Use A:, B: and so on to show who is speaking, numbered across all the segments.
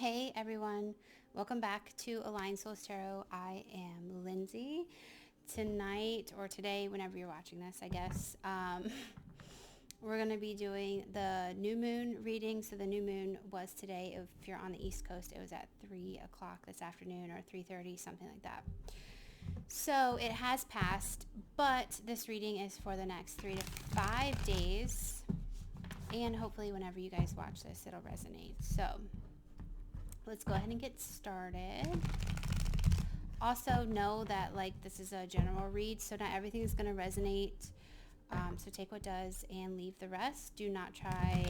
A: Hey everyone, welcome back to Aligned Souls Tarot. I am Lindsey. Tonight or today, whenever you're watching this, I guess, we're going to be doing the new moon reading. So the new moon was today. If you're on the East Coast, it was at 3 o'clock this afternoon or 3:30, something like that. So it has passed, but this reading is for the next 3 to 5 days. And hopefully whenever you guys watch this, it'll resonate. So let's go ahead and get started. Also know that this is a general read, so not everything is going to resonate. So take what does and leave the rest. Do not try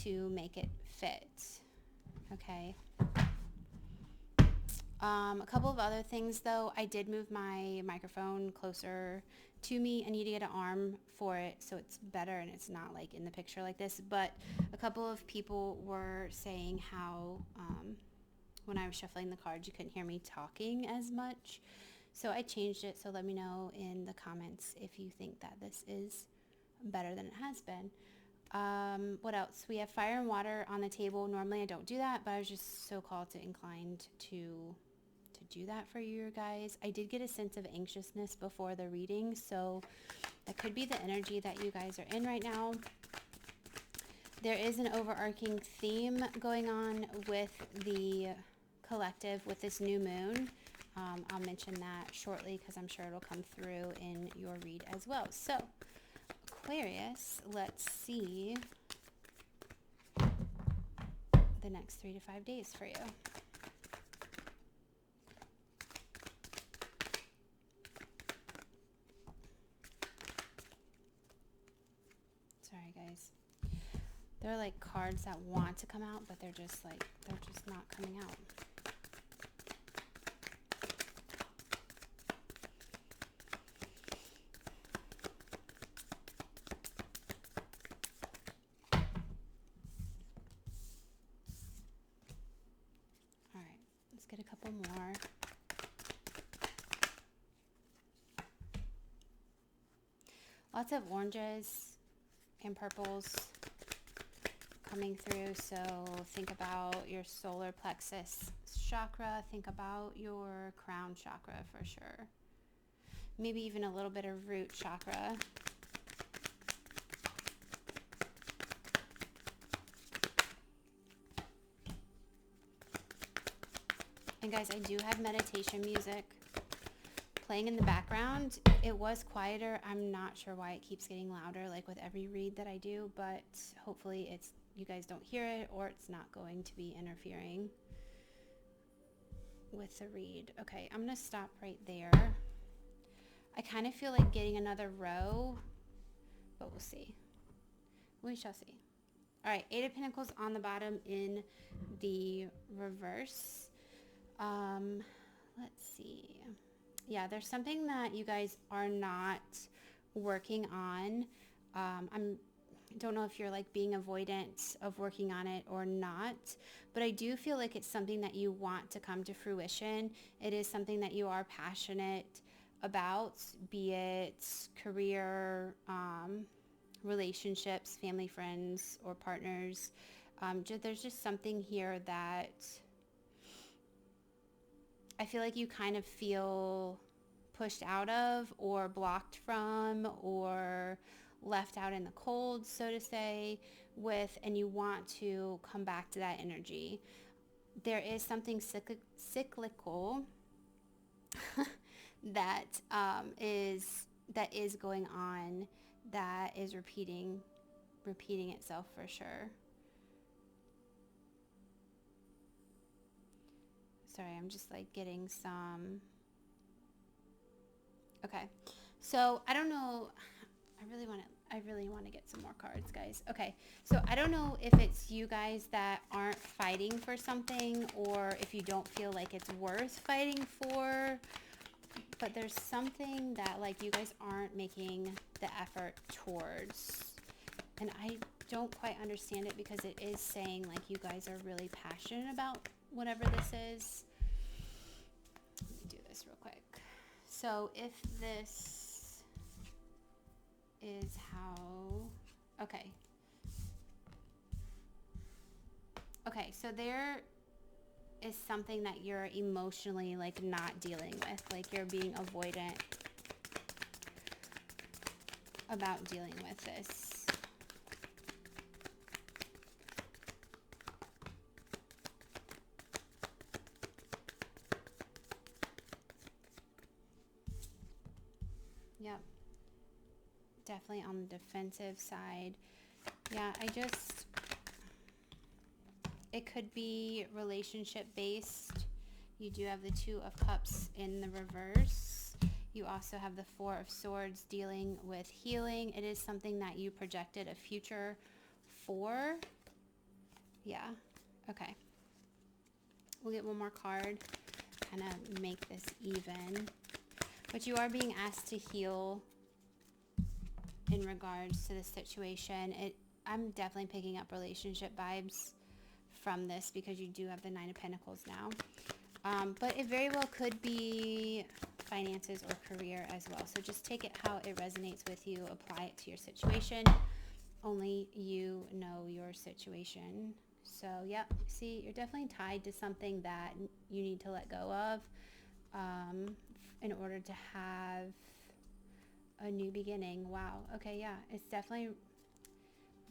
A: to make it fit. Okay. A couple of other things though. I did move my microphone closer to me. I need to get an arm for it so it's better and it's not like in the picture like this. But a couple of people were saying how when I was shuffling the cards you couldn't hear me talking as much. So I changed it. So let me know in the comments if you think that this is better than it has been. What else? We have fire and water on the table. Normally I don't do that, but I was just so called to inclined to do that for you guys. I did get a sense of anxiousness before the reading, so that could be the energy that you guys are in right now. There is an overarching theme going on with the collective with this new moon. I'll mention that shortly because I'm sure it'll come through in your read as well. So Aquarius, let's see the next 3 to 5 days for you. Sorry guys. They're like cards that want to come out, but they're just not coming out. Get a couple more. Lots of oranges and purples coming through. So think about your solar plexus chakra. Think about your crown chakra for sure. Maybe even a little bit of root chakra. And guys, I do have meditation music playing in the background. It was quieter. I'm not sure why it keeps getting louder like with every read that I do, but hopefully you guys don't hear it or it's not going to be interfering with the read. Okay, I'm going to stop right there. I kind of feel like getting another row, but we'll see. We shall see. All right, 8 of Pentacles on the bottom in the reverse. Let's see. Yeah, there's something that you guys are not working on. I don't know if you're being avoidant of working on it or not, but I do feel like it's something that you want to come to fruition. It is something that you are passionate about, be it career, relationships, family, friends, or partners. There's just something here that I feel like you kind of feel pushed out of or blocked from or left out in the cold, so to say, and you want to come back to that energy. There is something cyclical that is going on, that is repeating itself for sure. Sorry, I'm just getting some. Okay, so I don't know. I really want to get some more cards, guys. Okay, so I don't know if it's you guys that aren't fighting for something or if you don't feel like it's worth fighting for, but there's something that you guys aren't making the effort towards. And I don't quite understand it because it is saying you guys are really passionate about whatever this is. Let me do this real quick. So if this is how, okay, so there is something that you're emotionally like not dealing with. Like you're being avoidant about dealing with this. Yep. Definitely on the defensive side. Yeah, it could be relationship based. You do have the Two of Cups in the reverse. You also have the Four of Swords dealing with healing. It is something that you projected a future for. Yeah. Okay. We'll get one more card, kind of make this even. But you are being asked to heal in regards to the situation. I'm definitely picking up relationship vibes from this because you do have the Nine of Pentacles now. But it very well could be finances or career as well. So just take it how it resonates with you. Apply it to your situation. Only you know your situation. So, yep. See, you're definitely tied to something that you need to let go of in order to have a new beginning. Wow. Okay, yeah. It's definitely...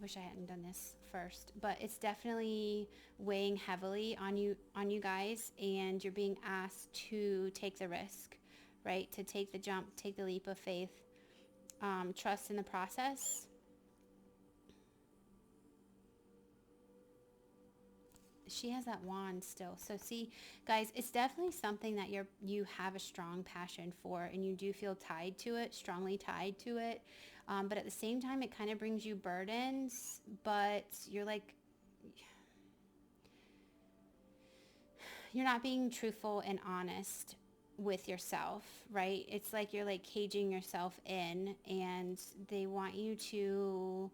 A: wish I hadn't done this first, but it's definitely weighing heavily on you guys, and you're being asked to take the risk, right? To take the jump, take the leap of faith, trust in the process. She has that wand still. So see, guys, it's definitely something that you have a strong passion for, and you do feel tied to it, strongly tied to it. But at the same time, it kind of brings you burdens, but you're like, you're not being truthful and honest with yourself, right? It's like you're like caging yourself in, and they want you to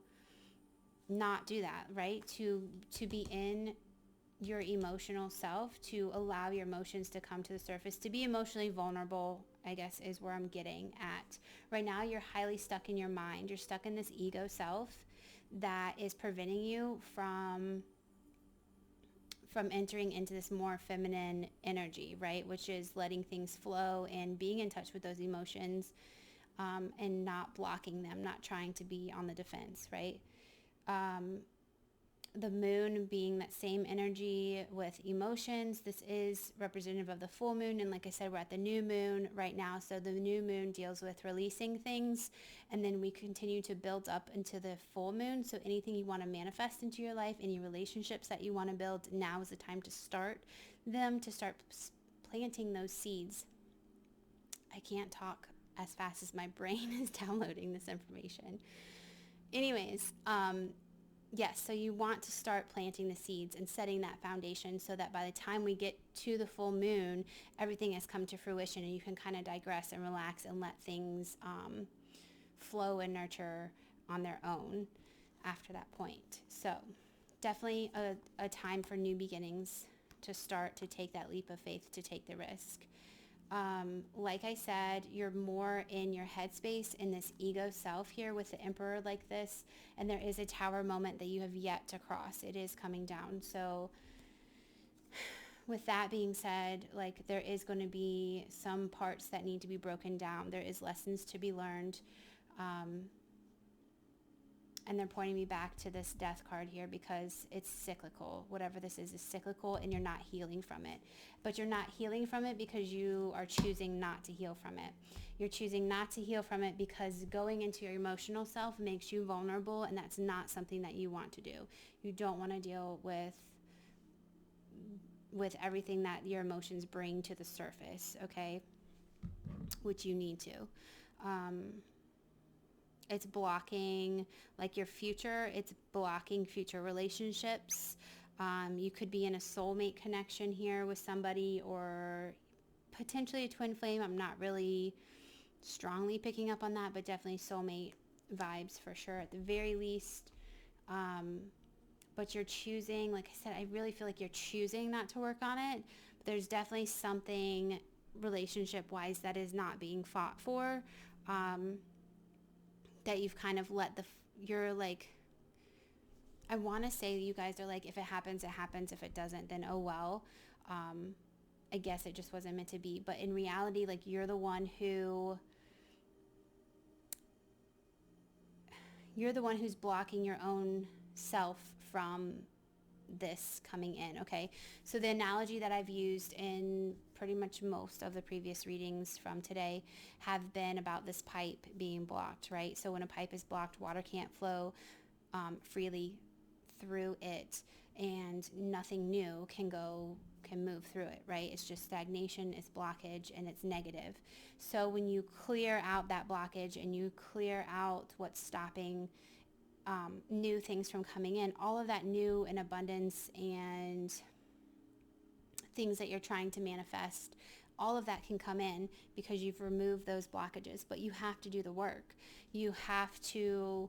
A: not do that, right? To be in your emotional self, to allow your emotions to come to the surface, to be emotionally vulnerable, I guess is where I'm getting at. Right now, you're highly stuck in your mind. You're stuck in this ego self that is preventing you from entering into this more feminine energy, right? Which is letting things flow and being in touch with those emotions, and not blocking them, not trying to be on the defense, right? The moon being that same energy with emotions. This is representative of the full moon. And like I said, we're at the new moon right now. So the new moon deals with releasing things. And then we continue to build up into the full moon. So anything you want to manifest into your life, any relationships that you want to build, now is the time to start them, to start planting those seeds. I can't talk as fast as my brain is downloading this information. Anyways, yes, so you want to start planting the seeds and setting that foundation so that by the time we get to the full moon, everything has come to fruition, and you can kind of digress and relax and let things flow and nurture on their own after that point. So definitely a time for new beginnings, to start to take that leap of faith, to take the risk. Like I said, you're more in your headspace in this ego self here with the Emperor like this, and there is a tower moment that you have yet to cross. It is coming down. So with that being said, like there is going to be some parts that need to be broken down. There is lessons to be learned. And they're pointing me back to this death card here because it's cyclical. Whatever this is cyclical, and you're not healing from it. But you're not healing from it because you are choosing not to heal from it. You're choosing not to heal from it because going into your emotional self makes you vulnerable, and that's not something that you want to do. You don't want to deal with everything that your emotions bring to the surface, okay? Which you need to. It's blocking like your future. It's blocking future relationships. You could be in a soulmate connection here with somebody, or potentially a twin flame. I'm not really strongly picking up on that, but definitely soulmate vibes for sure at the very least. But you're choosing, like I said, I really feel like you're choosing not to work on it. But there's definitely something relationship-wise that is not being fought for. That you've kind of let you're like I want to say you guys are like, if it happens, it happens. If it doesn't, then oh well. I guess it just wasn't meant to be. But in reality, like, you're the one who's blocking your own self from this coming in, okay? So the analogy that I've used in pretty much most of the previous readings from today have been about this pipe being blocked, right? So when a pipe is blocked, water can't flow freely through it, and nothing new can move through it, right? It's just stagnation, it's blockage, and it's negative. So when you clear out that blockage and you clear out what's stopping new things from coming in, all of that new and abundance and things that you're trying to manifest, all of that can come in because you've removed those blockages. But you have to do the work. You have to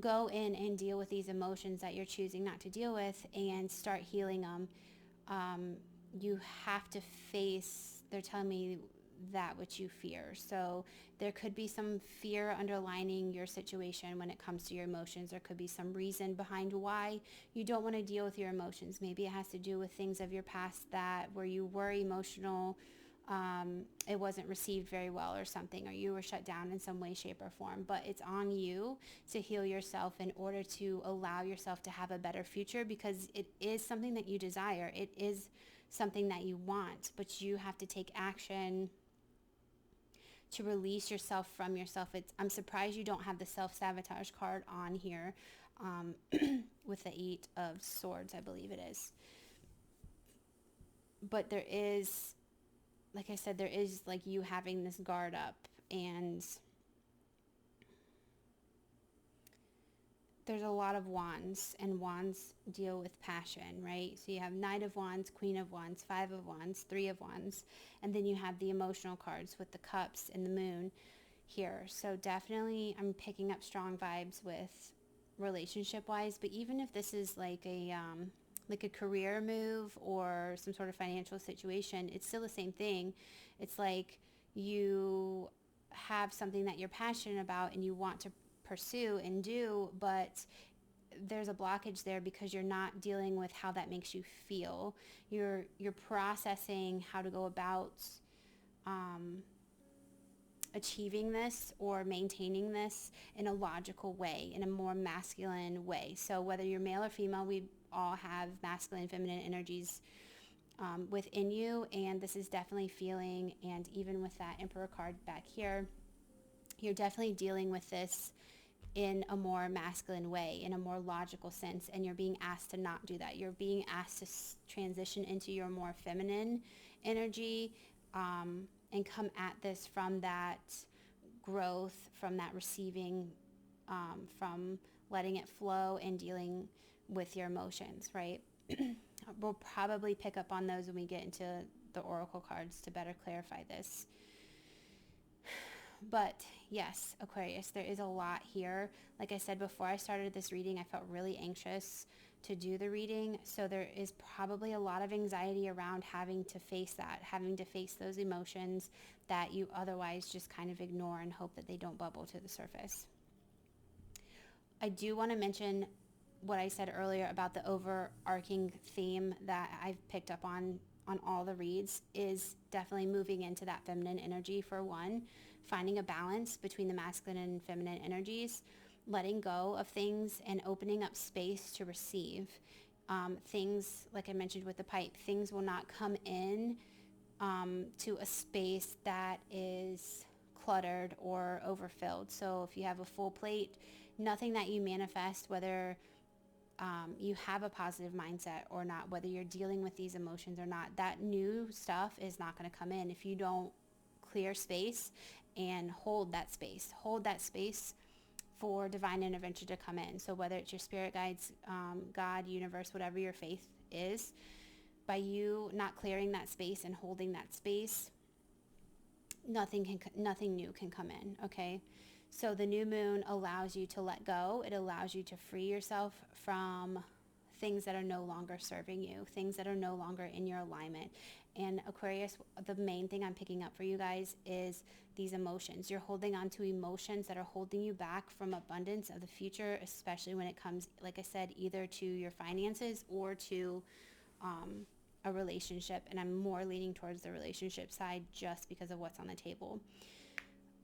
A: go in and deal with these emotions that you're choosing not to deal with and start healing them. You have to face, they're telling me, that which you fear. So there could be some fear underlining your situation when it comes to your emotions. There could be some reason behind why you don't want to deal with your emotions. Maybe it has to do with things of your past that where you were emotional, it wasn't received very well or something, or you were shut down in some way, shape, or form. But it's on you to heal yourself in order to allow yourself to have a better future, because it is something that you desire. It is something that you want, but you have to take action to release yourself from yourself. I'm surprised you don't have the self-sabotage card on here with the 8 of Swords, I believe it is. But there is, like I said, there is like you having this guard up, and there's a lot of wands, and wands deal with passion, right? So you have Knight of Wands, Queen of Wands, 5 of Wands, 3 of Wands, and then you have the emotional cards with the Cups and the Moon here. So definitely I'm picking up strong vibes with relationship-wise, but even if this is like a career move or some sort of financial situation, it's still the same thing. It's like you have something that you're passionate about and you want to pursue and do, but there's a blockage there because you're not dealing with how that makes you feel. You're processing how to go about achieving this or maintaining this in a logical way, in a more masculine way. So whether you're male or female, we all have masculine and feminine energies within you, and this is definitely feeling, and even with that Emperor card back here, you're definitely dealing with this in a more masculine way, in a more logical sense, and you're being asked to not do that. You're being asked to transition into your more feminine energy and come at this from that growth, from that receiving, from letting it flow and dealing with your emotions, right? We'll probably pick up on those when we get into the oracle cards to better clarify this. But yes, Aquarius, there is a lot here. Like I said, before I started this reading, I felt really anxious to do the reading. So there is probably a lot of anxiety around having to face that, having to face those emotions that you otherwise just kind of ignore and hope that they don't bubble to the surface. I do want to mention what I said earlier about the overarching theme that I've picked up on all the reads is definitely moving into that feminine energy for one, finding a balance between the masculine and feminine energies, letting go of things and opening up space to receive. Things, like I mentioned with the pipe, things will not come in to a space that is cluttered or overfilled. So if you have a full plate, nothing that you manifest, whether you have a positive mindset or not, whether you're dealing with these emotions or not, that new stuff is not going to come in if you don't clear space and hold that space for divine intervention to come in. So whether it's your spirit guides, God, universe, whatever your faith is, by you not clearing that space and holding that space, nothing new can come in, okay? So the new moon allows you to let go. It allows you to free yourself from things that are no longer serving you, things that are no longer in your alignment. And Aquarius, the main thing I'm picking up for you guys is these emotions. You're holding on to emotions that are holding you back from abundance of the future, especially when it comes, like I said, either to your finances or to a relationship. And I'm more leaning towards the relationship side just because of what's on the table.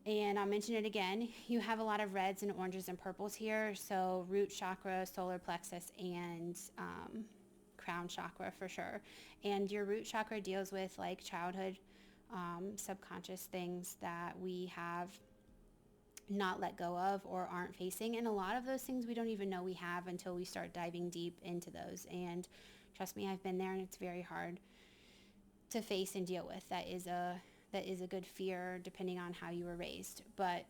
A: And I'll mention it again. You have a lot of reds and oranges and purples here. So root chakra, solar plexus, and crown chakra for sure. And your root chakra deals with like childhood subconscious things that we have not let go of or aren't facing. And a lot of those things we don't even know we have until we start diving deep into those. And trust me, I've been there, and it's very hard to face and deal with. That is a good fear depending on how you were raised. But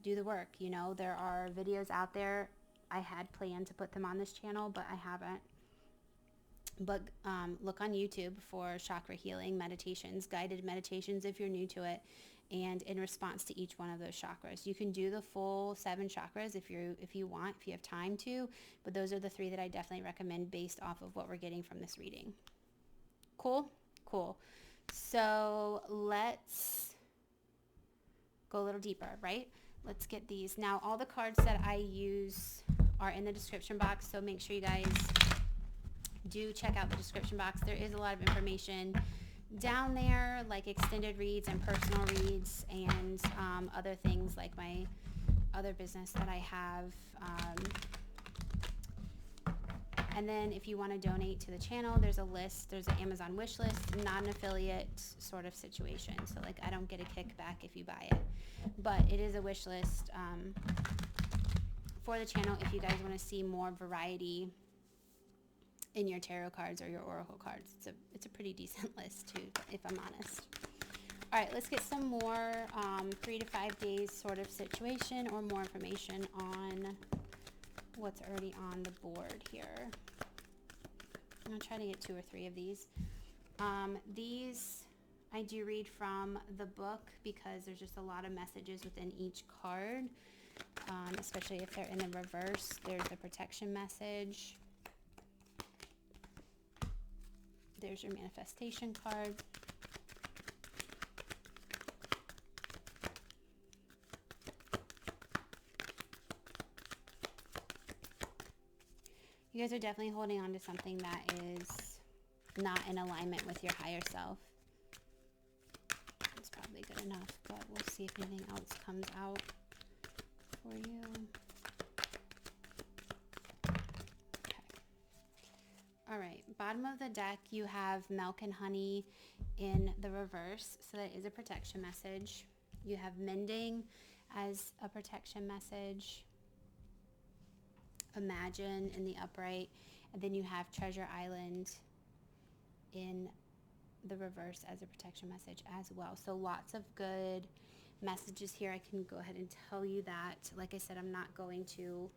A: do the work. You know, there are videos out there. I had planned to put them on this channel, but I haven't. But look on YouTube for chakra healing meditations, guided meditations if you're new to it, and in response to each one of those chakras. You can do the full 7 chakras if you want, if you have time to, but those are the 3 that I definitely recommend based off of what we're getting from this reading. Cool? Cool. So let's go a little deeper, right? Let's get these. Now, all the cards that I use are in the description box, so make sure you guys do check out the description box. There is a lot of information down there, like extended reads and personal reads, and other things like my other business that I have. And then if you want to donate to the channel, there's a list. There's an Amazon wish list, not an affiliate sort of situation. So like I don't get a kickback if you buy it, but it is a wish list for the channel if you guys want to see more variety in your tarot cards or your oracle cards. It's a pretty decent list too, if I'm honest. All right, let's get some more 3 to 5 days sort of situation or more information on what's already on the board here. I'm gonna try to get 2 or 3 of these. These I do read from the book because there's just a lot of messages within each card, especially if they're in the reverse. There's a protection message. There's your manifestation card. You guys are definitely holding on to something that is not in alignment with your higher self. It's probably good enough, but we'll see if anything else comes out for you. All right, bottom of the deck, you have milk and honey in the reverse, so that is a protection message. You have mending as a protection message. Imagine in the upright, and then you have Treasure Island in the reverse as a protection message as well. So lots of good messages here. I can go ahead and tell you that. Like I said, I'm not going to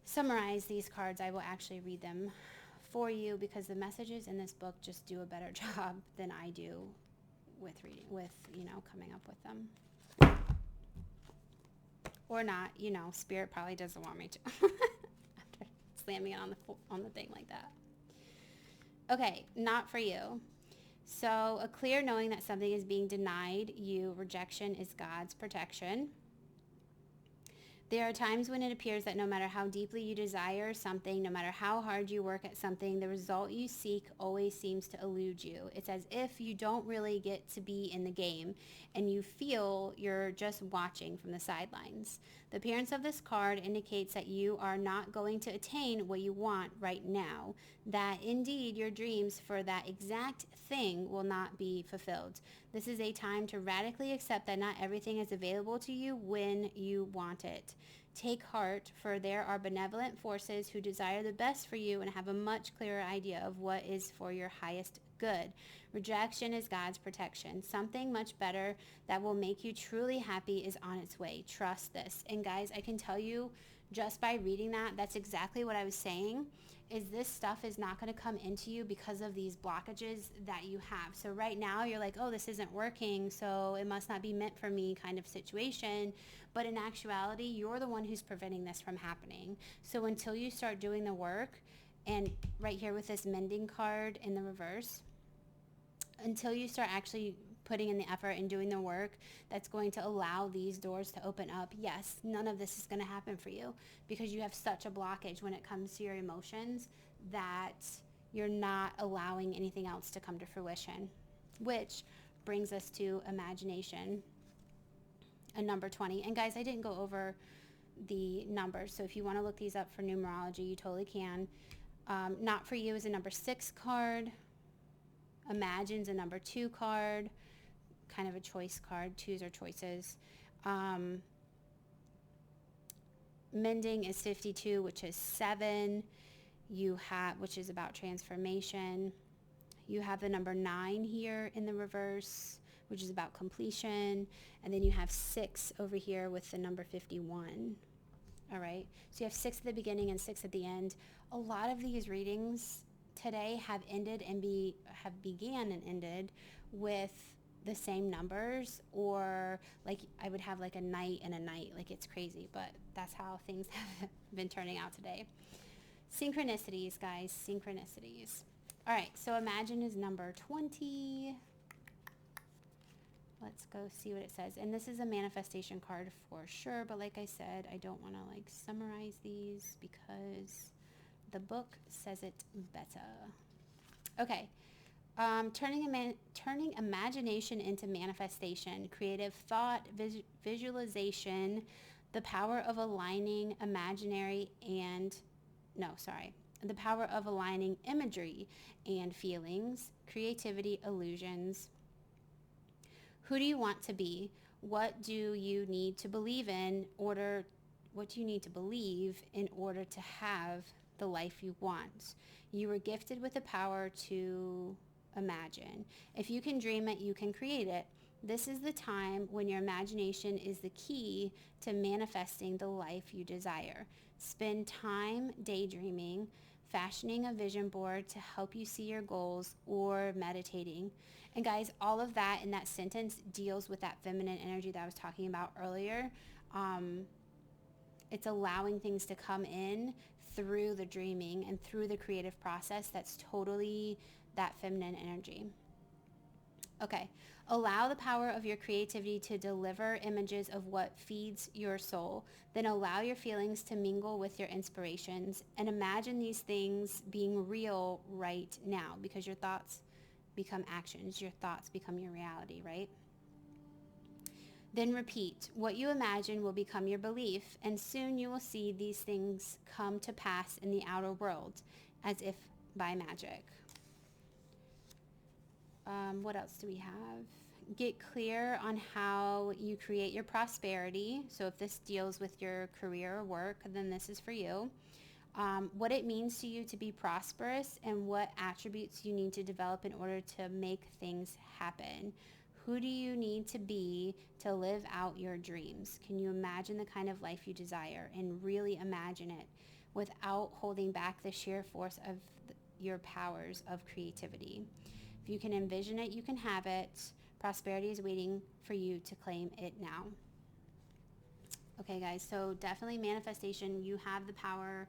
A: summarize these cards. I will actually read them for you because the messages in this book just do a better job than I do with reading, coming up with them. Or not, Spirit probably doesn't want me to. After slamming it on the thing like that. Okay, not for you. So a clear knowing that something is being denied you. Rejection is God's protection. There are times when it appears that no matter how deeply you desire something, no matter how hard you work at something, the result you seek always seems to elude you. It's as if you don't really get to be in the game and you feel you're just watching from the sidelines. The appearance of this card indicates that you are not going to attain what you want right now, that indeed your dreams for that exact thing will not be fulfilled. This is a time to radically accept that not everything is available to you when you want it. Take heart, for there are benevolent forces who desire the best for you and have a much clearer idea of what is for your highest good. Rejection is God's protection. Something much better that will make you truly happy is on its way. Trust this. And guys, I can tell you just by reading that, that's exactly what I was saying. is this stuff is not going to come into you because of these blockages that you have. So right now you're like, oh, this isn't working, so it must not be meant for me kind of situation. But in actuality, you're the one who's preventing this from happening. So until you start doing the work, and right here with this mending card in the reverse, until you start actually putting in the effort and doing the work that's going to allow these doors to open up, yes, none of this is going to happen for you because you have such a blockage when it comes to your emotions that you're not allowing anything else to come to fruition, which brings us to imagination, a number 20. And guys, I didn't go over the numbers, so if you want to look these up for numerology, you totally can. Not for you is a number 6 card. Imagine's a number 2 card, kind of a choice card. 2s are choices. Mending is 52, which is 7. You have, which is about transformation. You have the number 9 here in the reverse, which is about completion. And then you have 6 over here with the number 51. All right. So you have 6 at the beginning and 6 at the end. A lot of these readings today have ended and have began and ended with the same numbers, or like I would have like a night and a night. Like, it's crazy, but that's how things have been turning out today. Synchronicities, guys, synchronicities. All right, so Imagine is number 20. Let's go see what it says. And this is a manifestation card for sure, but like I said, I don't want to like summarize these because the book says it better. Okay. Turning imagination into manifestation, creative thought, visualization, the power of aligning the power of aligning imagery and feelings, creativity, illusions. Who do you want to be? What do you need to believe in order to have the life you want? You were gifted with the power to imagine. If you can dream it, you can create it. This is the time when your imagination is the key to manifesting the life you desire. Spend time daydreaming, fashioning a vision board to help you see your goals, or meditating. And guys, all of that in that sentence deals with that feminine energy that I was talking about earlier. It's allowing things to come in through the dreaming and through the creative process. That's totally that feminine energy. Okay. Allow the power of your creativity to deliver images of what feeds your soul. Then allow your feelings to mingle with your inspirations and imagine these things being real right now, because your thoughts become actions. Your thoughts become your reality, right? Then repeat. What you imagine will become your belief, and soon you will see these things come to pass in the outer world as if by magic. What else do we have? Get clear on how you create your prosperity. So if this deals with your career or work, then this is for you. What it means to you to be prosperous and what attributes you need to develop in order to make things happen. Who do you need to be to live out your dreams? Can you imagine the kind of life you desire and really imagine it without holding back the sheer force of your powers of creativity? If you can envision it, you can have it. Prosperity is waiting for you to claim it now. Okay, guys, so definitely manifestation. You have the power,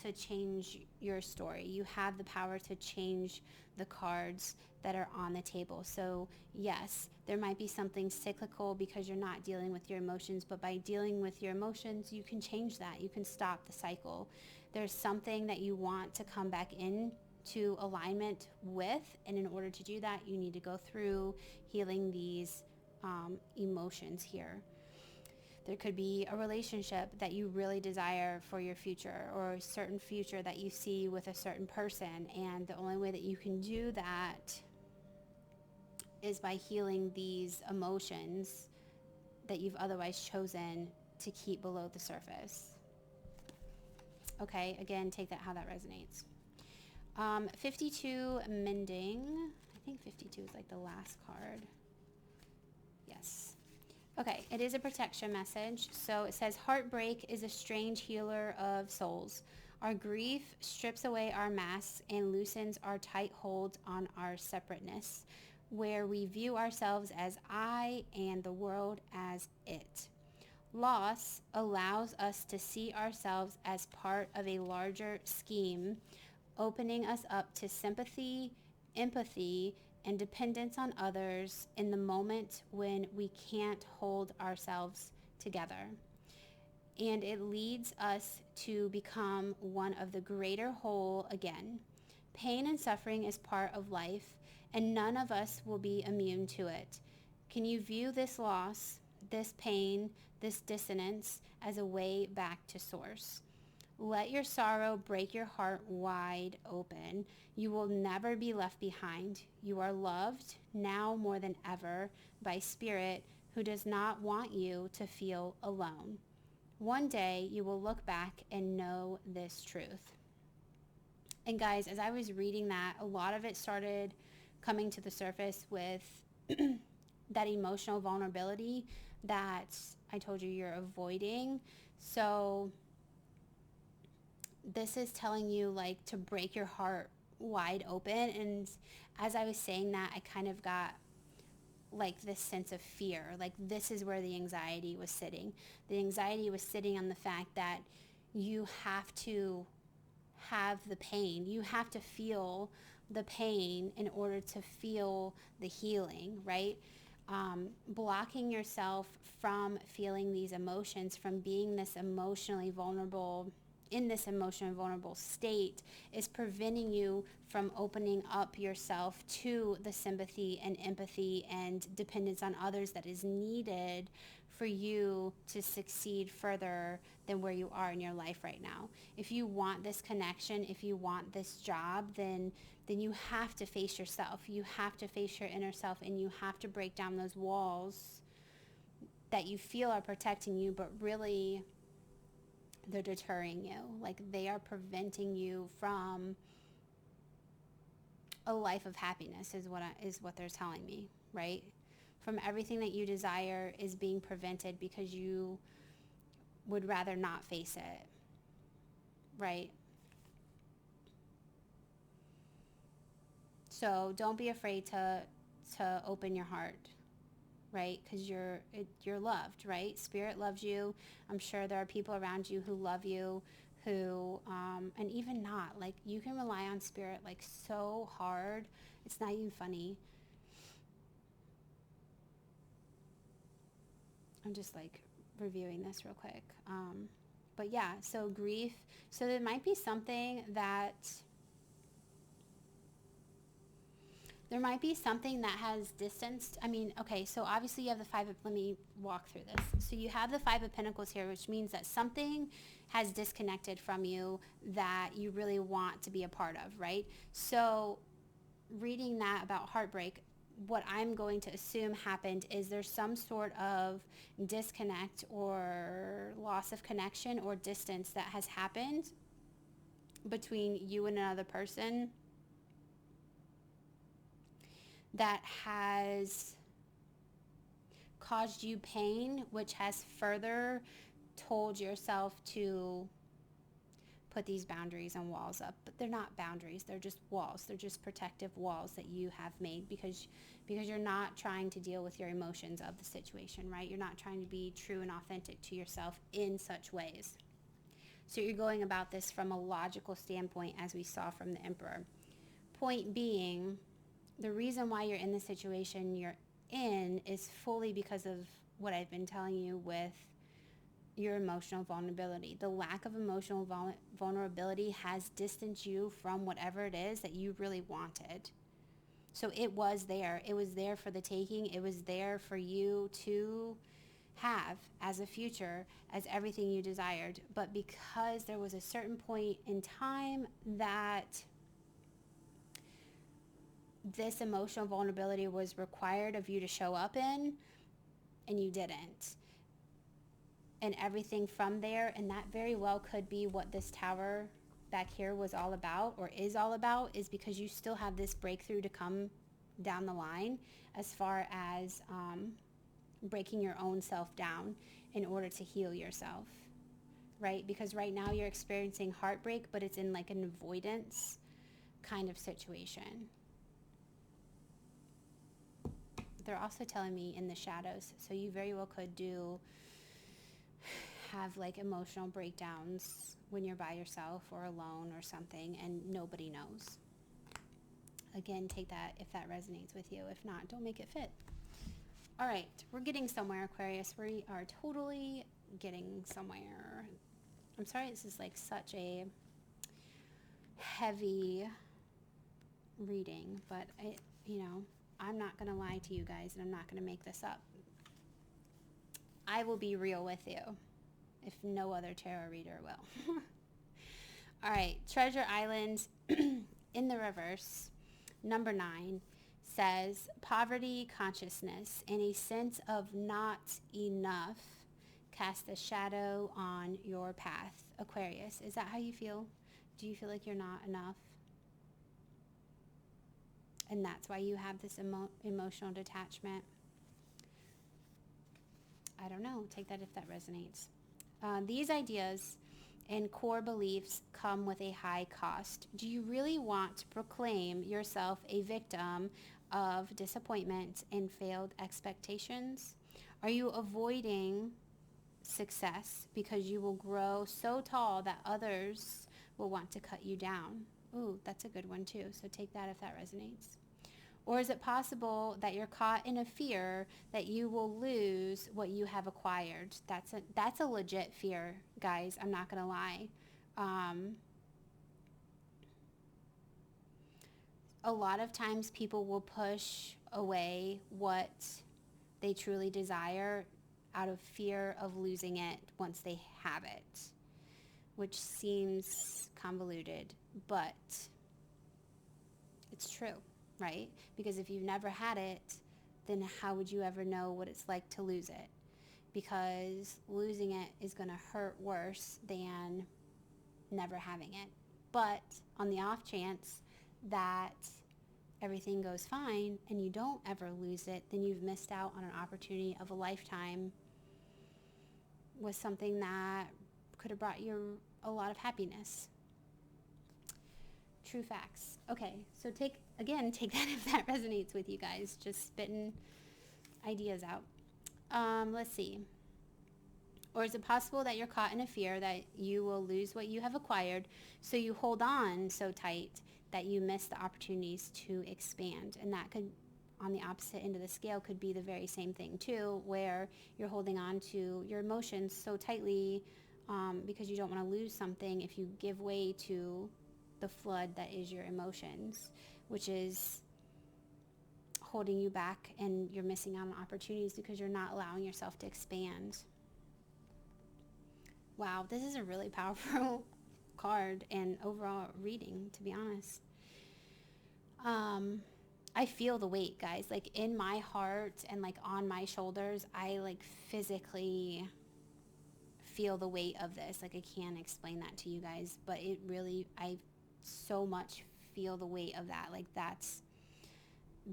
A: to change your story. You have the power to change the cards that are on the table. So yes, there might be something cyclical because you're not dealing with your emotions, but by dealing with your emotions, you can change that. You can stop the cycle. There's something that you want to come back in to alignment with, and in order to do that, you need to go through healing these emotions here. There could be a relationship that you really desire for your future, or a certain future that you see with a certain person, and the only way that you can do that is by healing these emotions that you've otherwise chosen to keep below the surface. Okay, again, take that how that resonates. 52, mending. I think 52 is like the last card. Yes. Okay, it is a protection message. So it says, heartbreak is a strange healer of souls. Our grief strips away our masks and loosens our tight hold on our separateness, where we view ourselves as I and the world as it. Loss allows us to see ourselves as part of a larger scheme, opening us up to sympathy, empathy, and dependence on others in the moment when we can't hold ourselves together. And it leads us to become one of the greater whole again. Pain and suffering is part of life, and none of us will be immune to it. Can you view this loss, this pain, this dissonance as a way back to source? Let your sorrow break your heart wide open. You will never be left behind. You are loved now more than ever by Spirit, who does not want you to feel alone. One day you will look back and know this truth. And guys, as I was reading that, a lot of it started coming to the surface with that emotional vulnerability that I told you you're avoiding. So this is telling you like to break your heart wide open. And as I was saying that, I kind of got like this sense of fear. Like this is where the anxiety was sitting. The anxiety was sitting on the fact that you have to have the pain. You have to feel the pain in order to feel the healing, right? Blocking yourself from feeling these emotions, from being this emotionally vulnerable, in this emotionally vulnerable state, is preventing you from opening up yourself to the sympathy and empathy and dependence on others that is needed for you to succeed further than where you are in your life right now. If you want this connection, if you want this job, then you have to face yourself. You have to face your inner self, and you have to break down those walls that you feel are protecting you, but really they're deterring you. Like they are preventing you from a life of happiness is what they're telling me, right? From everything that you desire is being prevented because you would rather not face it, right? So don't be afraid to open your heart, right? Because you're loved, right? Spirit loves you. I'm sure there are people around you who love you, who and even not, like you can rely on Spirit like so hard. It's not even funny. I'm just like reviewing this real quick. But yeah, so grief. So there might be something that has distanced. I mean, okay, so obviously you have let me walk through this. So you have the Five of Pentacles here, which means that something has disconnected from you that you really want to be a part of, right? So reading that about heartbreak, what I'm going to assume happened is there's some sort of disconnect or loss of connection or distance that has happened between you and another person that has caused you pain, which has further told yourself to put these boundaries and walls up. But they're not boundaries, they're just walls. They're just protective walls that you have made because you're not trying to deal with your emotions of the situation, right? You're not trying to be true and authentic to yourself in such ways. So you're going about this from a logical standpoint, as we saw from the Emperor. Point being, the reason why you're in the situation you're in is fully because of what I've been telling you with your emotional vulnerability. The lack of emotional vulnerability has distanced you from whatever it is that you really wanted. So it was there. It was there for the taking. It was there for you to have as a future, as everything you desired. But because there was a certain point in time that this emotional vulnerability was required of you to show up in, and you didn't. And everything from there, and that very well could be what this tower back here was all about, or is all about, is because you still have this breakthrough to come down the line as far as breaking your own self down in order to heal yourself, right? Because right now you're experiencing heartbreak, but it's in like an avoidance kind of situation. They're also telling me in the shadows, so you very well could have like emotional breakdowns when you're by yourself or alone or something, and nobody knows. Again, take that if that resonates with you. If not, don't make it fit. All right, we're getting somewhere, Aquarius. We are totally getting somewhere. I'm sorry this is like such a heavy reading, but I'm not going to lie to you guys, and I'm not going to make this up. I will be real with you, if no other tarot reader will. All right, Treasure Island in the reverse, number 9, says poverty consciousness and a sense of not enough cast a shadow on your path. Aquarius, is that how you feel? Do you feel like you're not enough? And that's why you have this emotional detachment? I don't know. Take that if that resonates. These ideas and core beliefs come with a high cost. Do you really want to proclaim yourself a victim of disappointment and failed expectations? Are you avoiding success because you will grow so tall that others will want to cut you down? Ooh, that's a good one too. So take that if that resonates. Or is it possible that you're caught in a fear that you will lose what you have acquired? That's a legit fear, guys. I'm not going to lie. A lot of times people will push away what they truly desire out of fear of losing it once they have it, which seems convoluted, but it's true. Right? Because if you've never had it, then how would you ever know what it's like to lose it? Because losing it is going to hurt worse than never having it. But on the off chance that everything goes fine and you don't ever lose it, then you've missed out on an opportunity of a lifetime with something that could have brought you a lot of happiness. True facts. Okay, so take that if that resonates with you guys. Just spitting ideas out. Let's see. Or is it possible that you're caught in a fear that you will lose what you have acquired, so you hold on so tight that you miss the opportunities to expand? And that could, on the opposite end of the scale, could be the very same thing too, where you're holding on to your emotions so tightly because you don't want to lose something. If you give way to the flood that is your emotions, which is holding you back, and you're missing out on opportunities because you're not allowing yourself to expand. Wow, this is a really powerful card and overall reading, to be honest. I feel the weight, guys, like in my heart and like on my shoulders. I like physically feel the weight of this. Like I can't explain that to you guys, but it really, I so much feel the weight of that. Like that's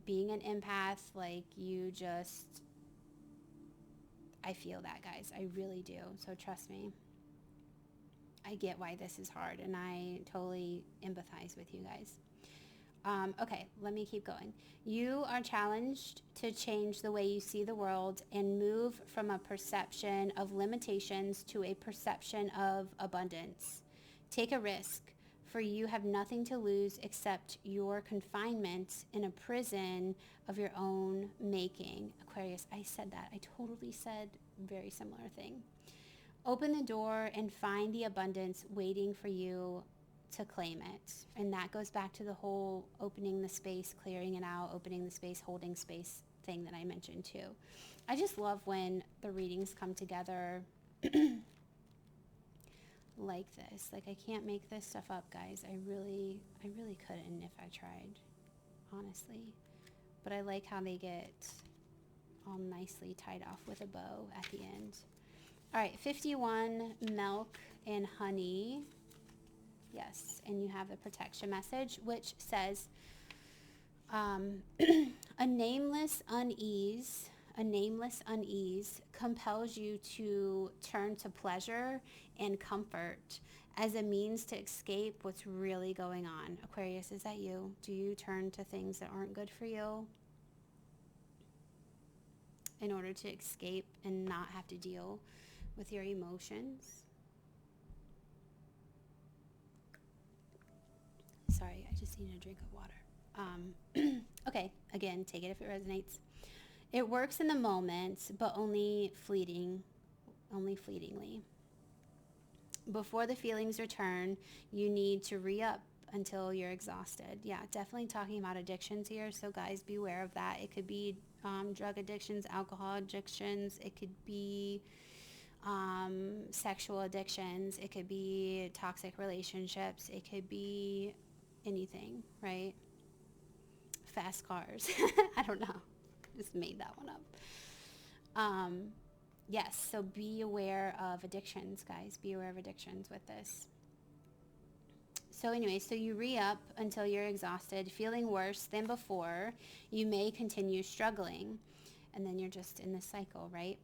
A: being an empath. Like I feel that, guys. I really do. So trust me. I get why this is hard, and I totally empathize with you guys. Okay, let me keep going. You are challenged to change the way you see the world and move from a perception of limitations to a perception of abundance. Take a risk, for you have nothing to lose except your confinement in a prison of your own making. Aquarius, I said that. I totally said a very similar thing. Open the door and find the abundance waiting for you to claim it. And that goes back to the whole opening the space, clearing it out, opening the space, holding space thing that I mentioned too. I just love when the readings come together like this. Like I can't make this stuff up, guys. I really couldn't if I tried, honestly. But I like how they get all nicely tied off with a bow at the end. All right, 51, milk and honey. Yes, and you have the protection message, which says, a nameless unease compels you to turn to pleasure and comfort as a means to escape what's really going on. Aquarius, is that you? Do you turn to things that aren't good for you in order to escape and not have to deal with your emotions? Sorry, I just need a drink of water. Okay, again, take it if it resonates. It works in the moment, but only fleetingly. Before the feelings return, you need to re-up until you're exhausted. Yeah, definitely talking about addictions here. So guys, beware of that. It could be drug addictions, alcohol addictions. It could be sexual addictions. It could be toxic relationships. It could be anything, right? Fast cars. I don't know. Just made that one up. Yes, so be aware of addictions, guys. Be aware of addictions with this. So anyway, so you re-up until you're exhausted, feeling worse than before. You may continue struggling, and then you're just in this cycle, right?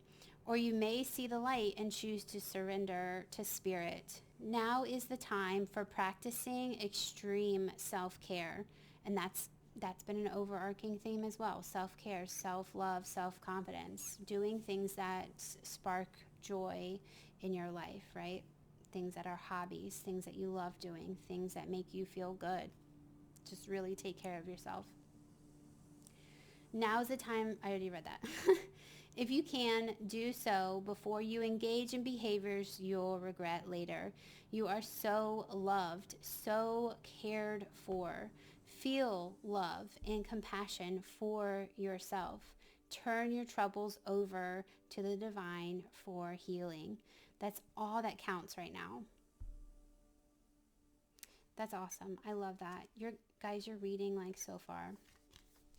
A: Or you may see the light and choose to surrender to spirit. Now is the time for practicing extreme self-care, and that's been an overarching theme as well. Self-care, self-love, self-confidence, doing things that spark joy in your life, right? Things that are hobbies, things that you love doing, things that make you feel good. Just really take care of yourself. Now's the time. I already read that. If you can, do so before you engage in behaviors you'll regret later. You are so loved, so cared for. Feel love and compassion for yourself. Turn your troubles over to the divine for healing. That's all that counts right now. That's awesome. I love that. You're reading like so far.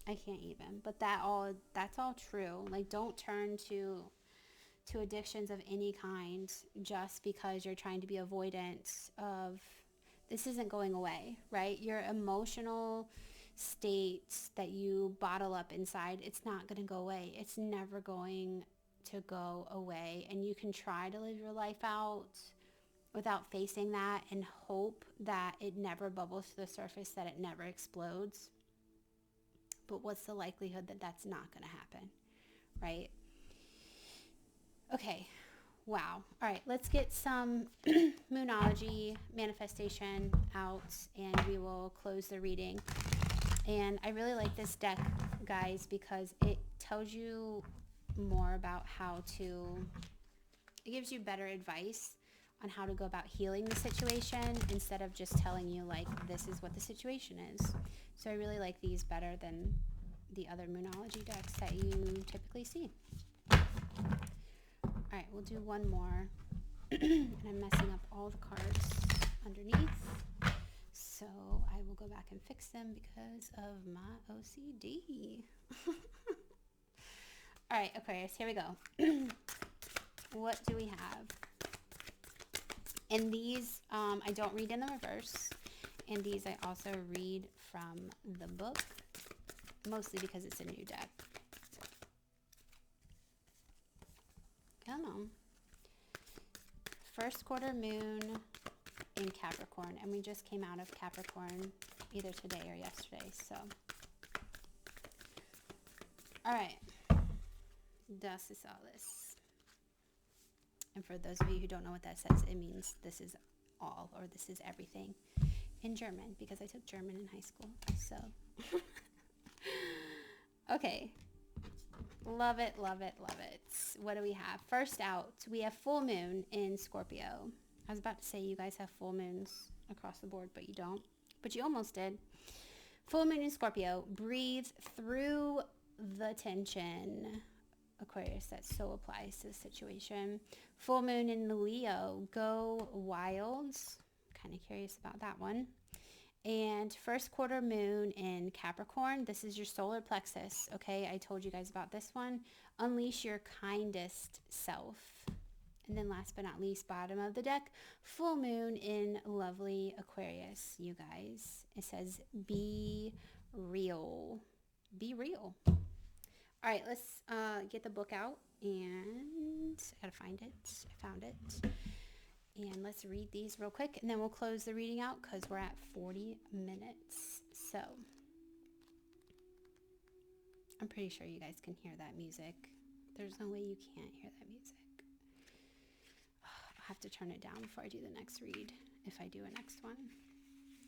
A: I can't even. But that's all true. Like, don't turn to addictions of any kind just because you're trying to be avoidant of, this isn't going away, right? Your emotional state that you bottle up inside, it's not going to go away. It's never going to go away. And you can try to live your life out without facing that and hope that it never bubbles to the surface, that it never explodes. But what's the likelihood that that's not going to happen, right? Okay. Wow. All right, let's get some Moonology manifestation out, and we will close the reading. And I really like this deck, guys, because it tells you more about it gives you better advice on how to go about healing the situation instead of just telling you, like, this is what the situation is. So I really like these better than the other Moonology decks that you typically see. All right, we'll do one more. And I'm messing up all the cards underneath. So I will go back and fix them because of my OCD. All right, Aquarius, here we go. What do we have? And these, I don't read in the reverse. And these I also read from the book, mostly because it's a new deck. Come on. First quarter moon in Capricorn, and we just came out of Capricorn either today or yesterday, so. All right. Das ist alles. And for those of you who don't know what that says, it means this is all, or this is everything in German, because I took German in high school, so. Okay. Love it, love it, love it. What do we have? First out, we have full moon in Scorpio. I was about to say you guys have full moons across the board, but you don't. But you almost did. Full moon in Scorpio. Breathe through the tension. Aquarius, that so applies to the situation. Full moon in Leo. Go wild. Kind of curious about that one. And first quarter moon in Capricorn. This is your solar plexus, okay? I told you guys about this one. Unleash your kindest self. And then last but not least, bottom of the deck, full moon in lovely Aquarius, you guys. It says, be real. Be real. All right, let's get the book out. And I gotta find it. I found it. And let's read these real quick, and then we'll close the reading out because we're at 40 minutes. So I'm pretty sure you guys can hear that music. There's no way you can't hear that music. I'll have to turn it down before I do the next read. If I do a next one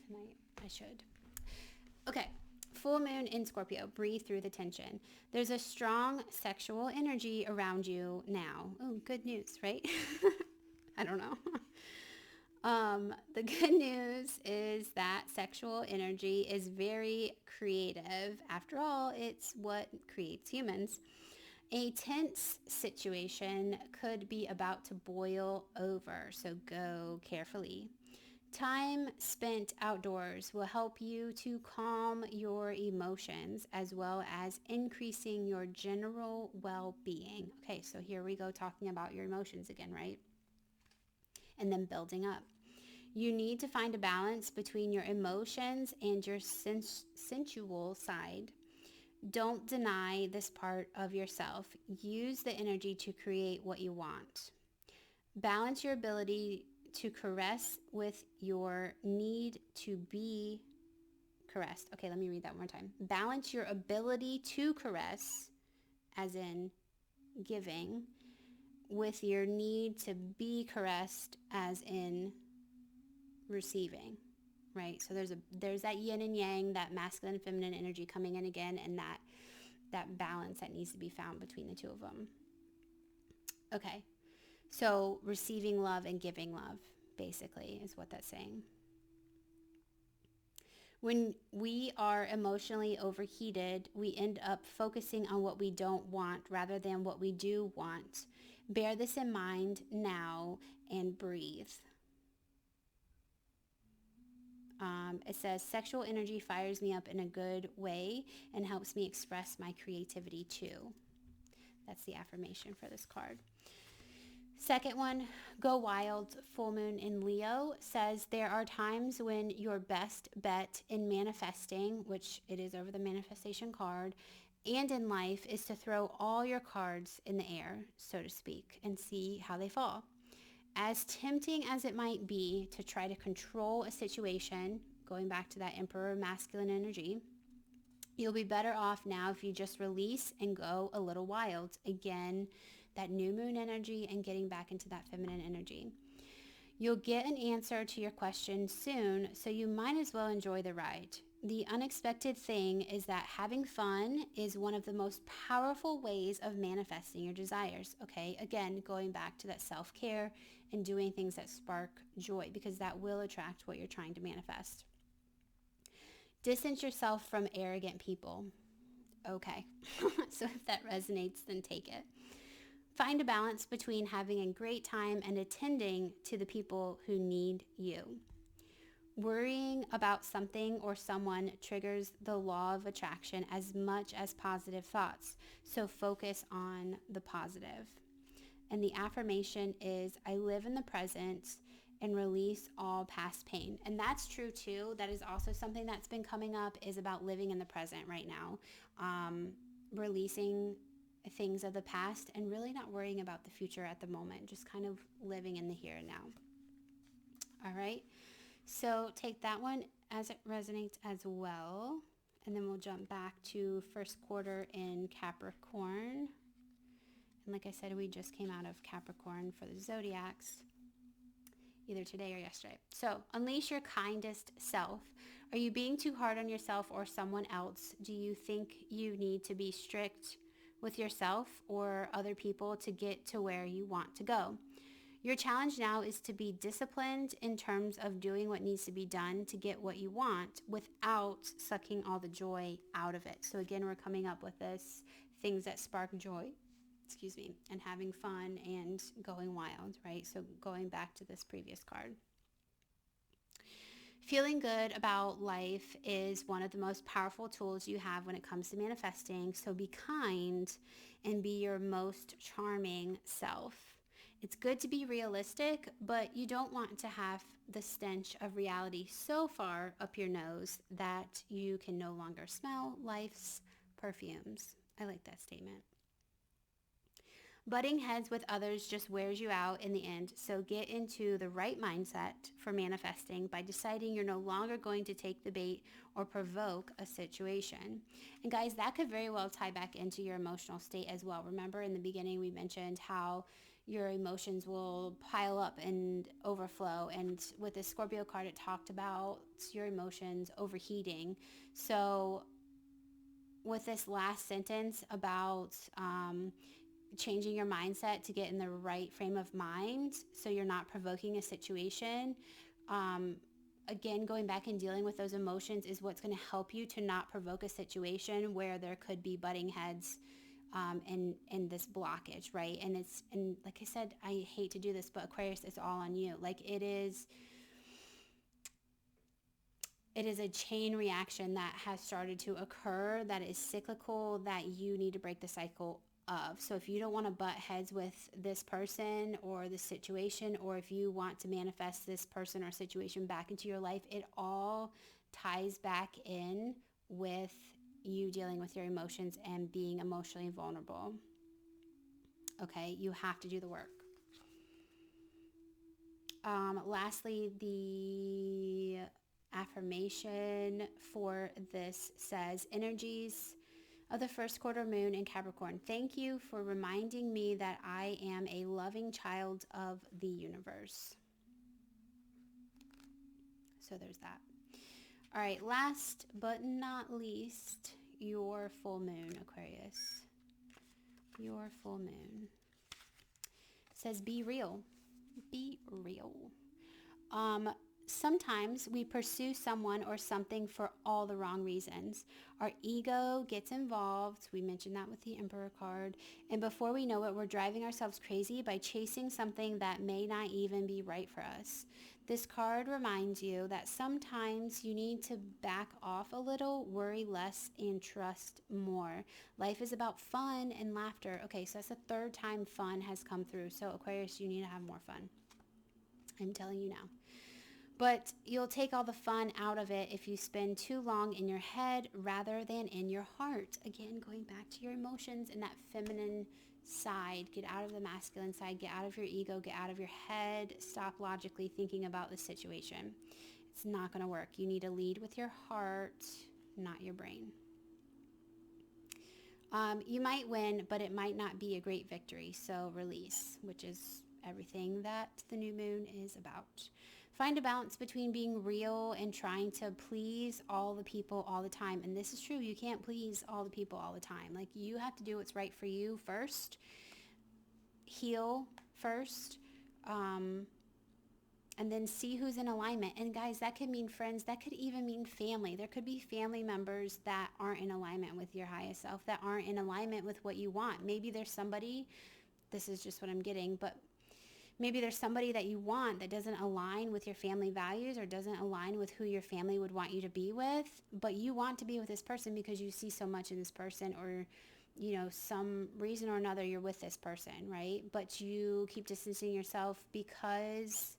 A: tonight, I should. Okay. Full moon in Scorpio. Breathe through the tension. There's a strong sexual energy around you now. Oh, good news, right? I don't know. The good news is that sexual energy is very creative. After all, it's what creates humans. A tense situation could be about to boil over, so go carefully. Time spent outdoors will help you to calm your emotions as well as increasing your general well-being. Okay, so here we go talking about your emotions again, right? And then building up. You need to find a balance between your emotions and your sensual side. Don't deny this part of yourself. Use the energy to create what you want. Balance your ability to caress with your need to be caressed. Okay, let me read that one more time. Balance your ability to caress, as in giving, with your need to be caressed, as in receiving, right? So there's that yin and yang, that masculine and feminine energy coming in again, and that balance that needs to be found between the two of them. Okay, so receiving love and giving love, basically, is what that's saying. When we are emotionally overheated, we end up focusing on what we don't want rather than what we do want. Bear this in mind now and breathe. It says, sexual energy fires me up in a good way and helps me express my creativity too. That's the affirmation for this card. Second one, go wild. Full moon in Leo says there are times when your best bet in manifesting, which it is over the manifestation card, and in life is to throw all your cards in the air, so to speak, and see how they fall. As tempting as it might be to try to control a situation, going back to that Emperor masculine energy, you'll be better off now if you just release and go a little wild. Again, that new moon energy and getting back into that feminine energy. You'll get an answer to your question soon, so you might as well enjoy the ride. The unexpected thing is that having fun is one of the most powerful ways of manifesting your desires. Okay, again, going back to that self-care and doing things that spark joy, because that will attract what you're trying to manifest. Distance yourself from arrogant people. Okay, so if that resonates, then take it. Find a balance between having a great time and attending to the people who need you. Worrying about something or someone triggers the law of attraction as much as positive thoughts, so focus on the positive. And the affirmation is, I live in the present and release all past pain. And that's true too. That is also something that's been coming up, is about living in the present right now. Releasing things of the past and really not worrying about the future at the moment. Just kind of living in the here and now. All right. So take that one as it resonates as well. And then we'll jump back to first quarter in Capricorn. And like I said, we just came out of Capricorn for the zodiacs, either today or yesterday. So unleash your kindest self. Are you being too hard on yourself or someone else? Do you think you need to be strict with yourself or other people to get to where you want to go? Your challenge now is to be disciplined in terms of doing what needs to be done to get what you want without sucking all the joy out of it. So again, we're coming up with this, things that spark joy, and having fun and going wild, right? So going back to this previous card. Feeling good about life is one of the most powerful tools you have when it comes to manifesting. So be kind and be your most charming self. It's good to be realistic, but you don't want to have the stench of reality so far up your nose that you can no longer smell life's perfumes. I like that statement. Butting heads with others just wears you out in the end, so get into the right mindset for manifesting by deciding you're no longer going to take the bait or provoke a situation. And guys, that could very well tie back into your emotional state as well. Remember in the beginning we mentioned how your emotions will pile up and overflow, and with the Scorpio card it talked about your emotions overheating. So with this last sentence about changing your mindset to get in the right frame of mind so you're not provoking a situation. Again, going back and dealing with those emotions is what's going to help you to not provoke a situation where there could be butting heads and this blockage, right? And like I said, I hate to do this, but Aquarius, it's all on you. Like it is a chain reaction that has started to occur that is cyclical that you need to break the cycle of. So if you don't want to butt heads with this person or the situation, or if you want to manifest this person or situation back into your life, it all ties back in with you dealing with your emotions and being emotionally vulnerable. Okay, you have to do the work. Lastly, the affirmation for this says, energies of the first quarter moon in Capricorn, thank you for reminding me that I am a loving child of the universe. So there's that. All right, last but not least, your full moon, Aquarius. Your full moon. It says, be real. Be real. Sometimes we pursue someone or something for all the wrong reasons. Our ego gets involved. We mentioned that with the Emperor card. And before we know it, we're driving ourselves crazy by chasing something that may not even be right for us. This card reminds you that sometimes you need to back off a little, worry less, and trust more. Life is about fun and laughter. Okay, so that's the third time fun has come through. So Aquarius, you need to have more fun. I'm telling you now. But you'll take all the fun out of it if you spend too long in your head rather than in your heart. Again, going back to your emotions and that feminine side. Get out of the masculine side. Get out of your ego. Get out of your head. Stop logically thinking about the situation. It's not going to work. You need to lead with your heart, not your brain. You might win, but it might not be a great victory. So release, which is everything that the new moon is about. Find a balance between being real and trying to please all the people all the time. And this is true. You can't please all the people all the time. Like, you have to do what's right for you first. Heal first. And then see who's in alignment. And guys, that could mean friends. That could even mean family. There could be family members that aren't in alignment with your highest self, that aren't in alignment with what you want. Maybe there's somebody, this is just what I'm getting, but maybe there's somebody that you want that doesn't align with your family values or doesn't align with who your family would want you to be with, but you want to be with this person because you see so much in this person, or, you know, some reason or another you're with this person, right? But you keep distancing yourself because,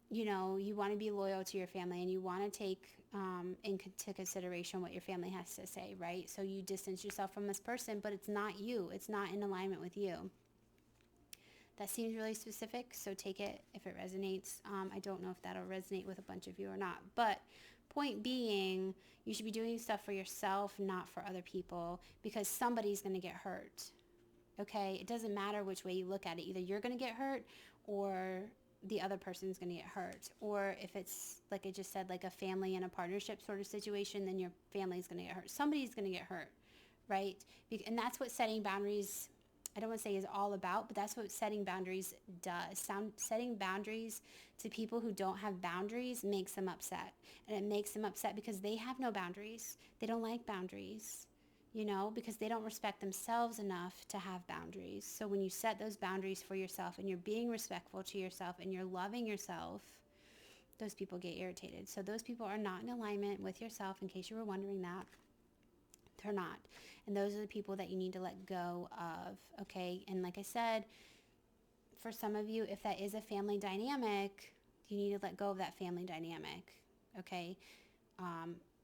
A: you know, you want to be loyal to your family and you want to take into consideration what your family has to say, right? So you distance yourself from this person, but it's not you. It's not in alignment with you. That seems really specific, so take it if it resonates. I don't know if that'll resonate with a bunch of you or not. But point being, you should be doing stuff for yourself, not for other people, because somebody's going to get hurt. Okay? It doesn't matter which way you look at it. Either you're going to get hurt or the other person's going to get hurt. Or if it's, like I just said, like a family and a partnership sort of situation, then your family's going to get hurt. Somebody's going to get hurt, right? And that's what setting boundaries, I don't want to say is all about, but that's what setting boundaries does. Setting boundaries to people who don't have boundaries makes them upset. And it makes them upset because they have no boundaries. They don't like boundaries, you know, because they don't respect themselves enough to have boundaries. So when you set those boundaries for yourself and you're being respectful to yourself and you're loving yourself, those people get irritated. So those people are not in alignment with yourself, in case you were wondering that. They're not. And those are the people that you need to let go of, okay? And like I said, for some of you, if that is a family dynamic, you need to let go of that family dynamic, okay?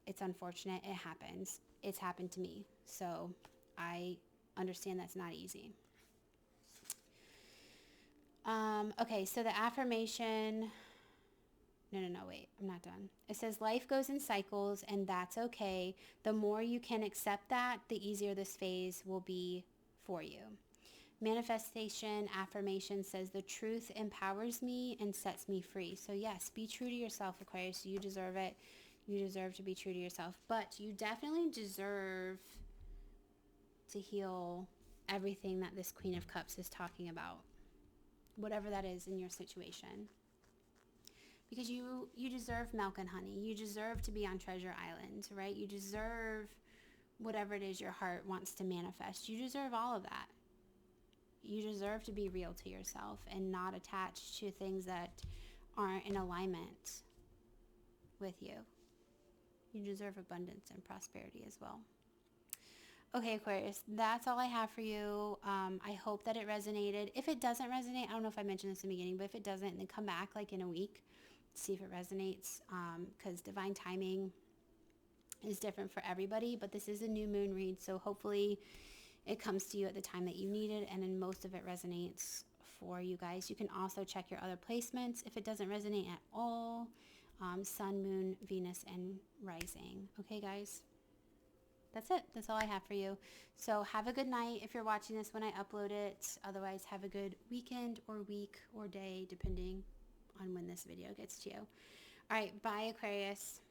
A: It's unfortunate. It happens. It's happened to me. So I understand that's not easy. Okay, so the affirmation... No, wait, I'm not done. It says life goes in cycles and that's okay. The more you can accept that, the easier this phase will be for you. Manifestation affirmation says the truth empowers me and sets me free. So yes, be true to yourself, Aquarius. You deserve it. You deserve to be true to yourself. But you definitely deserve to heal everything that this Queen of Cups is talking about. Whatever that is in your situation. Because you deserve milk and honey. You deserve to be on Treasure Island, right? You deserve whatever it is your heart wants to manifest. You deserve all of that. You deserve to be real to yourself and not attached to things that aren't in alignment with you. You deserve abundance and prosperity as well. Okay, Aquarius, that's all I have for you. I hope that it resonated. If it doesn't resonate, I don't know if I mentioned this in the beginning, but if it doesn't, then come back like in a week. See if it resonates, because divine timing is different for everybody, but this is a new moon read, so hopefully it comes to you at the time that you need it, and then most of it resonates for you guys. You can also check your other placements if it doesn't resonate at all. Sun, moon, Venus, and rising. Okay, guys? That's it. That's all I have for you. So have a good night if you're watching this when I upload it. Otherwise, have a good weekend or week or day, depending on when this video gets to you. All right, bye, Aquarius.